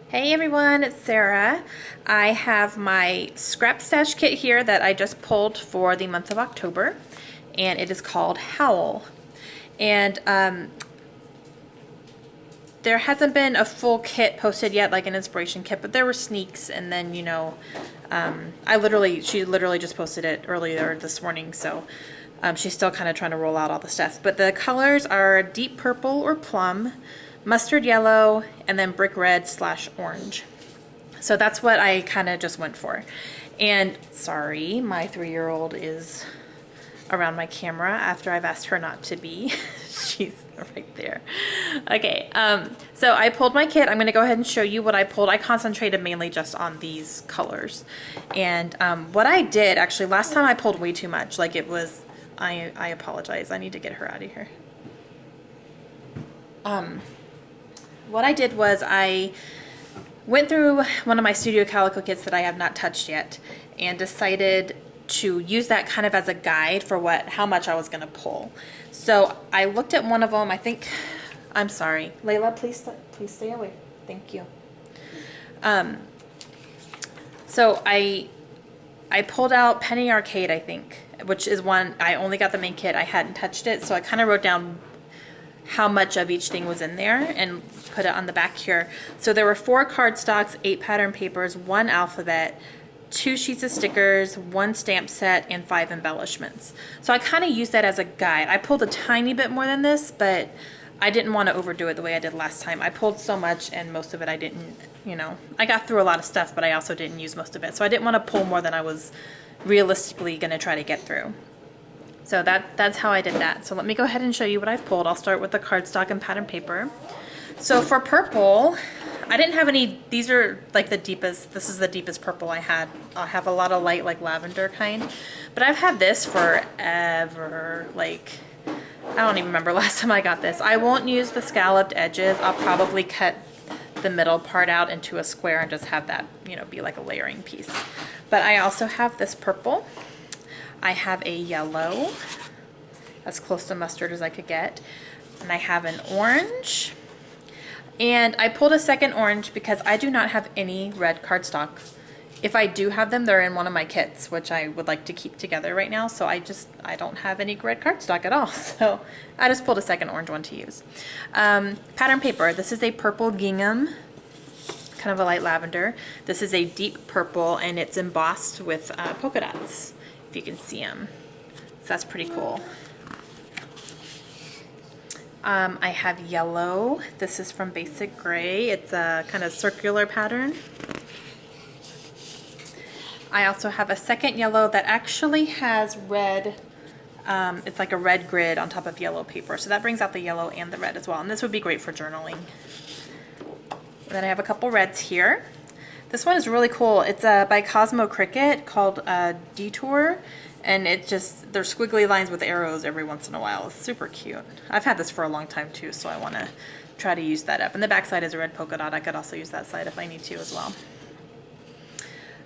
Hey everyone, it's Sarah. I have my scrap stash kit here that I just pulled for the month of October, and it is called Howl. And there hasn't been a full kit posted yet, like an inspiration kit, but there were sneaks, and then she literally just posted it earlier this morning, so she's still kind of trying to roll out all the stuff. But the colors are deep purple or plum, mustard yellow, and then brick red / orange. So that's what I kind of just went for. And sorry, my 3-year-old is around my camera after I've asked her not to be. She's right there. Okay, so I pulled my kit. I'm going to go ahead and show you what I pulled. I concentrated mainly just on these colors. And what I did, actually, last time I pulled way too much. Like it was, I apologize. I need to get her out of here. What I did was I went through one of my Studio Calico kits that I have not touched yet and decided to use that kind of as a guide for how much I was going to pull. So I looked at one of them. I'm sorry, Layla, please stay away. Thank you. So I pulled out Penny Arcade, I think, which is one, I only got the main kit. I hadn't touched it, so I kind of wrote down how much of each thing was in there and put it on the back here. So there were 4 cardstocks, 8 pattern papers, 1 alphabet, 2 sheets of stickers, 1 stamp set, and 5 embellishments. So I kind of used that as a guide. I pulled a tiny bit more than this, but I didn't want to overdo it the way I did last time. I pulled so much, and most of it I didn't, I got through a lot of stuff, but I also didn't use most of it. So I didn't want to pull more than I was realistically going to try to get through. So that's how I did that. So let me go ahead and show you what I've pulled. I'll start with the cardstock and pattern paper. So for purple, I didn't have any, these are like the deepest, this is the deepest purple I had. I have a lot of light, like lavender kind, but I've had this forever. Like, I don't even remember last time I got this. I won't use the scalloped edges. I'll probably cut the middle part out into a square and just have that, be like a layering piece. But I also have this purple. I have a yellow, as close to mustard as I could get, and I have an orange, and I pulled a second orange because I do not have any red cardstock. If I do have them, they're in one of my kits, which I would like to keep together right now, so I don't have any red cardstock at all, so I just pulled a second orange one to use. Pattern paper, this is a purple gingham, kind of a light lavender. This is a deep purple, and it's embossed with polka dots. You can see them, so that's pretty cool. I have yellow. This is from Basic Gray. It's a kind of circular pattern. I also have a second yellow that actually has red. It's like a red grid on top of yellow paper, so that brings out the yellow and the red as well, and this would be great for journaling. And then I have a couple reds here. This one is really cool. It's by Cosmo Cricket, called Detour, and there's squiggly lines with arrows every once in a while. It's super cute. I've had this for a long time too, so I want to try to use that up. And the back side is a red polka dot. I could also use that side if I need to as well.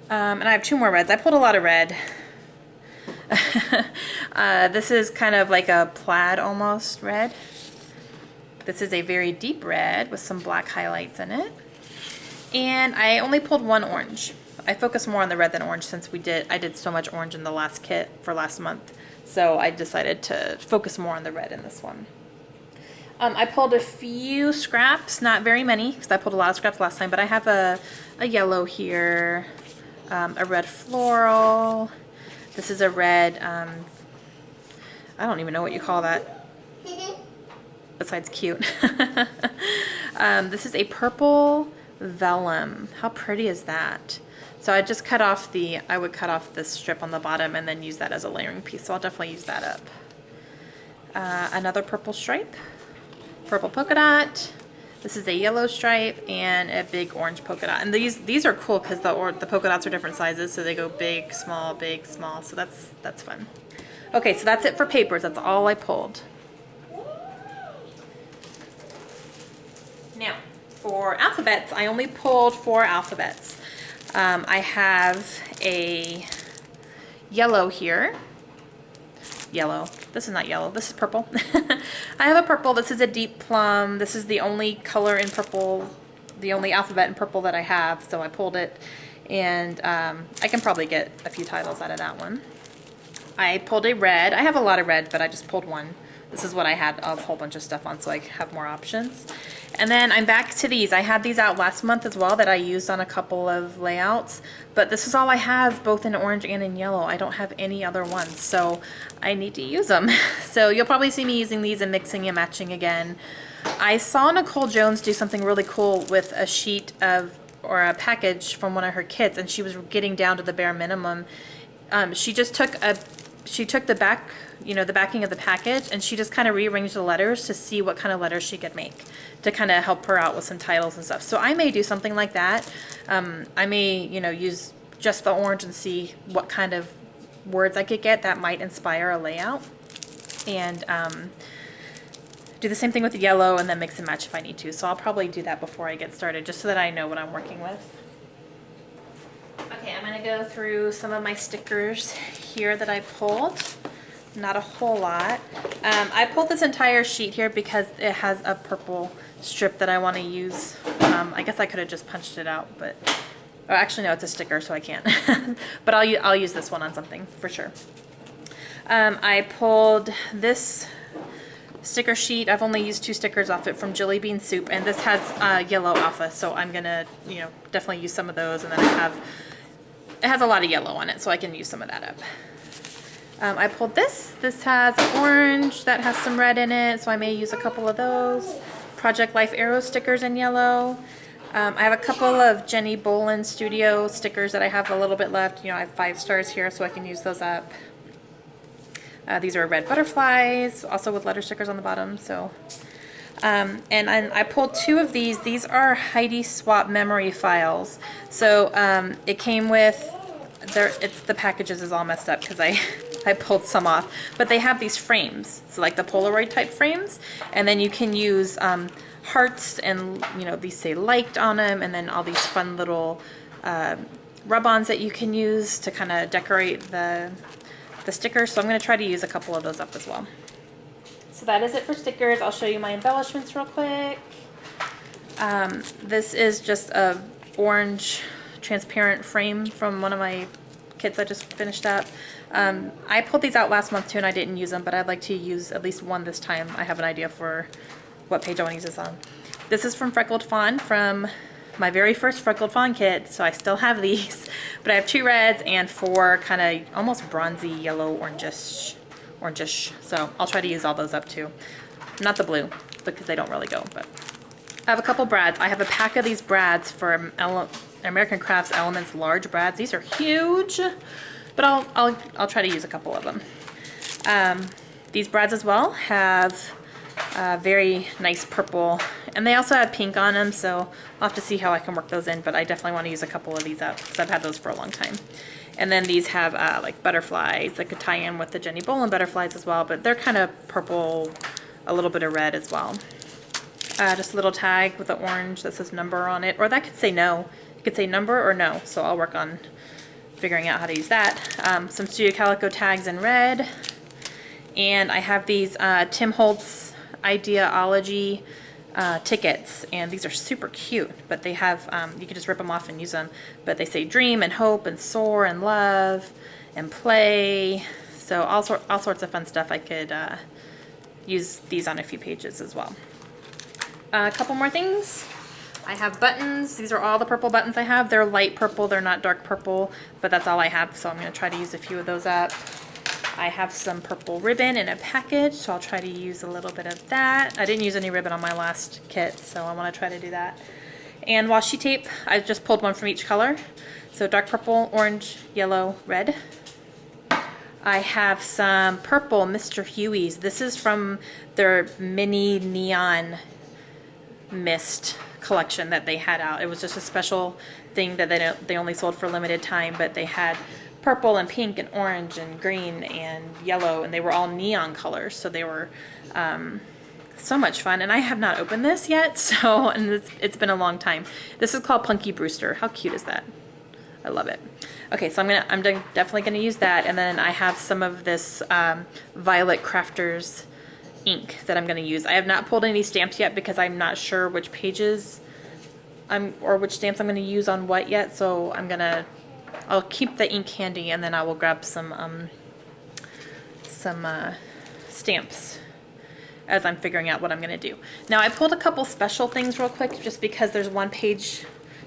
And I have 2 more reds. I pulled a lot of red. This is kind of like a plaid almost red. This is a very deep red with some black highlights in it. And I only pulled 1 orange. I focused more on the red than orange since I did so much orange in the last kit for last month. So I decided to focus more on the red in this one. I pulled a few scraps, not very many, because I pulled a lot of scraps last time, but I have a yellow here, a red floral. This is a red, I don't even know what you call that, besides cute. This is a purple vellum. How pretty is that? So I just I would cut off this strip on the bottom and then use that as a layering piece. So I'll definitely use that up. Another purple stripe, purple polka dot. This is a yellow stripe and a big orange polka dot. And these are cool because the polka dots are different sizes, so they go big, small, so that's fun. Okay, so that's it for papers. That's all I pulled. Now, for alphabets, I only pulled 4 alphabets. I have a yellow here. Yellow. This is not yellow. This is purple. I have a purple. This is a deep plum. This is the only color in purple the only alphabet in purple that I have, so I pulled it, and I can probably get a few titles out of that one. I pulled a red. I have a lot of red, but I just pulled one. This is what I had a whole bunch of stuff on, so I have more options. And then I'm back to these. I had these out last month as well that I used on a couple of layouts, but this is all I have both in orange and in yellow. I don't have any other ones, so I need to use them. So you'll probably see me using these and mixing and matching again. I saw Nicole Jones do something really cool with a sheet of, or a package from one of her kits, and she was getting down to the bare minimum. She just took the back, you know, the backing of the package, and she just kind of rearranged the letters to see what kind of letters she could make to kind of help her out with some titles and stuff. So I may do something like that. I may, you know, use just the orange and see what kind of words I could get that might inspire a layout. And do the same thing with the yellow and then mix and match if I need to. So I'll probably do that before I get started, just so that I know what I'm working with. Okay, I'm gonna go through some of my stickers here that I pulled. Not a whole lot. I pulled this entire sheet here because it has a purple strip that I want to use. I guess I could have just punched it out, but oh, actually no, it's a sticker, so I can't. But I'll use this one on something for sure. I pulled this sticker sheet. I've only used 2 stickers off it from Jelly Bean Soup, and this has yellow alpha, so I'm gonna, you know, definitely use some of those. And then it has a lot of yellow on it, so I can use some of that up. I pulled this. This has orange that has some red in it, so I may use a couple of those. Project Life Arrow stickers in yellow. I have a couple of Jenny Bolin Studio stickers that I have a little bit left. You know, I have 5 stars here, so I can use those up. These are red butterflies, also with letter stickers on the bottom. So, and I pulled 2 of these. These are Heidi Swap memory files. So it came with, the packages is all messed up because I pulled some off, but they have these frames, so like the Polaroid type frames, and then you can use hearts, and you know, these say liked on them, and then all these fun little rub-ons that you can use to kind of decorate the stickers. So I'm going to try to use a couple of those up as well. So that is it for stickers. I'll show you my embellishments real quick. This is just a orange transparent frame from one of my kits I just finished up. I pulled these out last month too, and I didn't use them, but I'd like to use at least one this time. I have an idea for what page I want to use this on. This is from Freckled Fawn, from my very first Freckled Fawn kit, so I still have these. But I have 2 reds and 4 kind of almost bronzy yellow orangish. So I'll try to use all those up too. Not the blue, because they don't really go, but I have a couple brads. I have a pack of these brads from American Crafts Elements large brads. These are huge, but I'll try to use a couple of them. These brads as well have very nice purple, and they also have pink on them, so I'll have to see how I can work those in, but I definitely want to use a couple of these up because I've had those for a long time. And then these have like butterflies that could tie in with the Jenny Bolin butterflies as well, but they're kind of purple, a little bit of red as well. Just a little tag with the orange that says number on it, or that could say no. It could say number or no, so I'll work on figuring out how to use that. Some Studio Calico tags in red, and I have these Tim Holtz Ideology tickets, and these are super cute, but they have, you can just rip them off and use them, but they say dream and hope and soar and love and play, so all sorts of fun stuff. I could use these on a few pages as well. A couple more things. I have buttons. These are all the purple buttons I have. They're light purple, they're not dark purple, but that's all I have, so I'm going to try to use a few of those up. I have some purple ribbon in a package, so I'll try to use a little bit of that. I didn't use any ribbon on my last kit, so I want to try to do that. And washi tape, I just pulled one from each color. So dark purple, orange, yellow, red. I have some purple Mr. Huey's. This is from their mini neon mist collection that they had out. It was just a special thing that they only sold for a limited time, but they had purple and pink and orange and green and yellow, and they were all neon colors, so they were so much fun. And I have not opened this yet, so, and it's been a long time. This is called Punky Brewster. How cute is that? I love it. Okay, so I'm definitely gonna use that, and then I have some of this Violet Crafters ink that I'm gonna use. I have not pulled any stamps yet because I'm not sure which pages or which stamps I'm going to use on what yet. So I'll keep the ink handy, and then I will grab some stamps as I'm figuring out what I'm going to do. Now I pulled a couple special things real quick, just because there's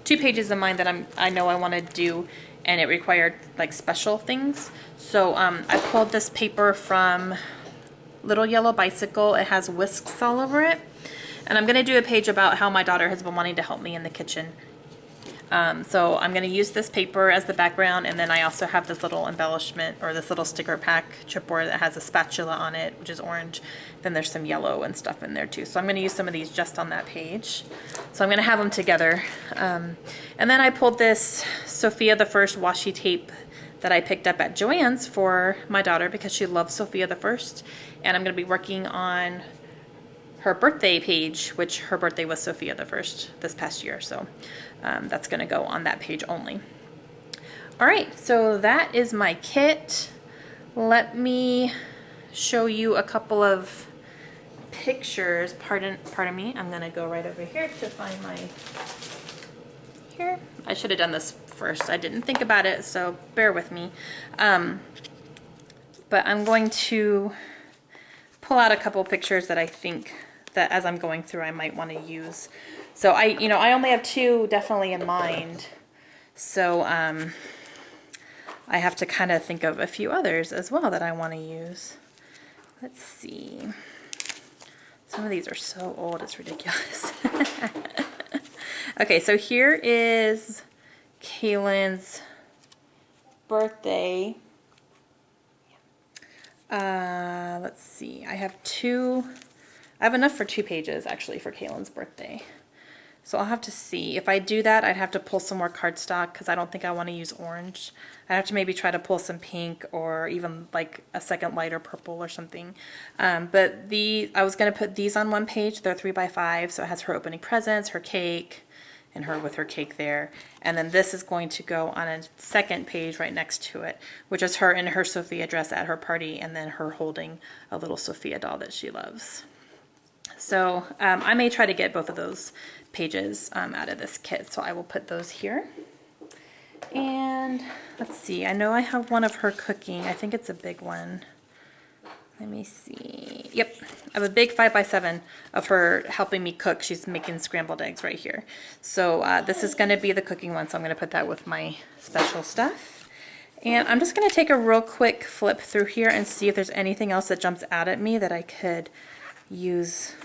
two pages of mine that I know I want to do, and it required like special things. So I pulled this paper from Little Yellow Bicycle. It has whisks all over it. And I'm going to do a page about how my daughter has been wanting to help me in the kitchen. So I'm going to use this paper as the background, and then I also have this little embellishment, or this little sticker pack chipboard that has a spatula on it, which is orange. Then there's some yellow and stuff in there too. So I'm going to use some of these just on that page. So I'm going to have them together. And then I pulled this Sophia the First washi tape that I picked up at Joann's for my daughter, because she loves Sophia the First. And I'm going to be working on her birthday page, which her birthday was Sophia the First this past year. So that's going to go on that page only. All right, so that is my kit. Let me show you a couple of pictures. Pardon me. I'm going to go right over here to find here. I should have done this first. I didn't think about it, so bear with me. But I'm going to pull out a couple pictures that I think that as I'm going through I might want to use. So I only have two definitely in mind. So I have to kind of think of a few others as well that I want to use. Let's see. Some of these are so old, it's ridiculous. Okay, so here is Kaylin's birthday. Let's see. I have enough for 2 pages actually for Kaylin's birthday. So I'll have to see. If I do that, I'd have to pull some more cardstock, because I don't think I want to use orange. I'd have to maybe try to pull some pink, or even like a second lighter purple or something. But I was going to put these on one page. They're 3x5, so it has her opening presents, her cake, and her with her cake there. And then this is going to go on a second page right next to it, which is her in her Sophia dress at her party, and then her holding a little Sophia doll that she loves. So I may try to get both of those pages out of this kit, so I will put those here. And let's see, I know I have one of her cooking. I think it's a big one. Let me see. Yep, I have a big 5x7 of her helping me cook. She's making scrambled eggs right here. So this is going to be the cooking one, so I'm going to put that with my special stuff. And I'm just going to take a real quick flip through here and see if there's anything else that jumps out at me that I could use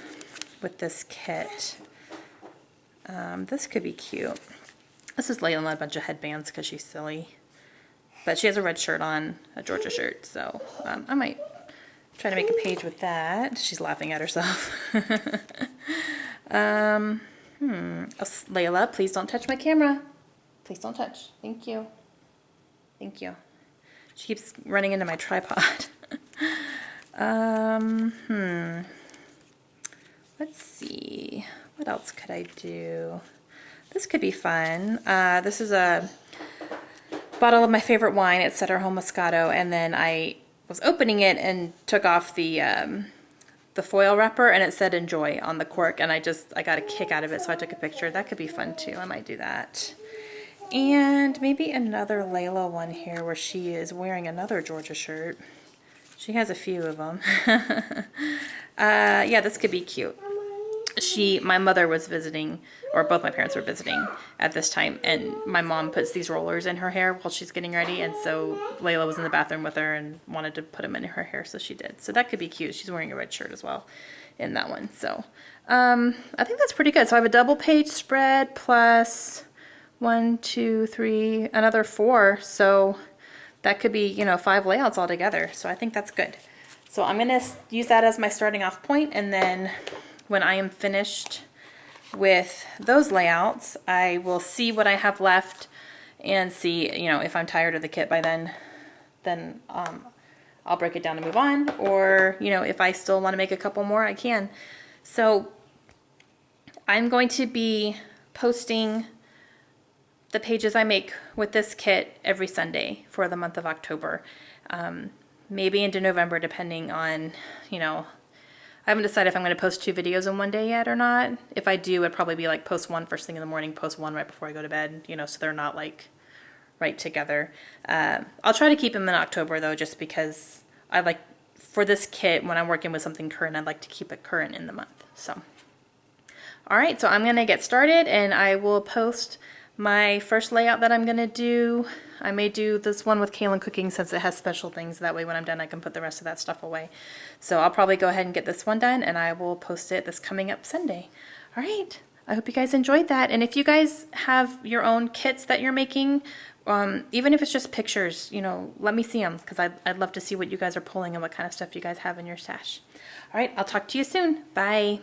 with this kit. This could be cute. This is laying on a bunch of headbands because she's silly. But she has a red shirt on, a Georgia shirt, so I might try to make a page with that. She's laughing at herself. Layla, please don't touch my camera. Please don't touch. Thank you. Thank you. She keeps running into my tripod. Let's see. What else could I do? This could be fun. This is a bottle of my favorite wine. It's Sutter Home Moscato, and then I was opening it and took off the foil wrapper, and it said enjoy on the cork, and I got a kick out of it, so I took a picture. That could be fun too. I might do that. And maybe another Layla one here where she is wearing another Georgia shirt. She has a few of them. Yeah, this could be cute. My mother was visiting, or both my parents were visiting at this time, and my mom puts these rollers in her hair while she's getting ready, and so Layla was in the bathroom with her and wanted to put them in her hair, so she did. So that could be cute. She's wearing a red shirt as well in that one. So I think that's pretty good. So I have a double page spread plus 1, 2, 3, another 4. So that could be, 5 layouts altogether. So I think that's good. So I'm going to use that as my starting off point, and then when I am finished with those layouts, I will see what I have left and see, if I'm tired of the kit by then I'll break it down and move on, or, if I still want to make a couple more, I can. So I'm going to be posting the pages I make with this kit every Sunday for the month of October. Maybe into November, depending on, I haven't decided if I'm going to post 2 videos in one day yet or not. If I do, it'd probably be like post one first thing in the morning, post one right before I go to bed, you know, so they're not like right together. I'll try to keep them in October though, just because I like, for this kit, when I'm working with something current, I'd like to keep it current in the month. So, all right, so I'm going to get started and I will post my first layout that I'm going to do. I may do this one with Kaylin cooking since it has special things. That way when I'm done, I can put the rest of that stuff away. So I'll probably go ahead and get this one done and I will post it this coming up Sunday. All right. I hope you guys enjoyed that. And if you guys have your own kits that you're making, even if it's just pictures, you know, let me see them because I'd love to see what you guys are pulling and what kind of stuff you guys have in your stash. All right. I'll talk to you soon. Bye.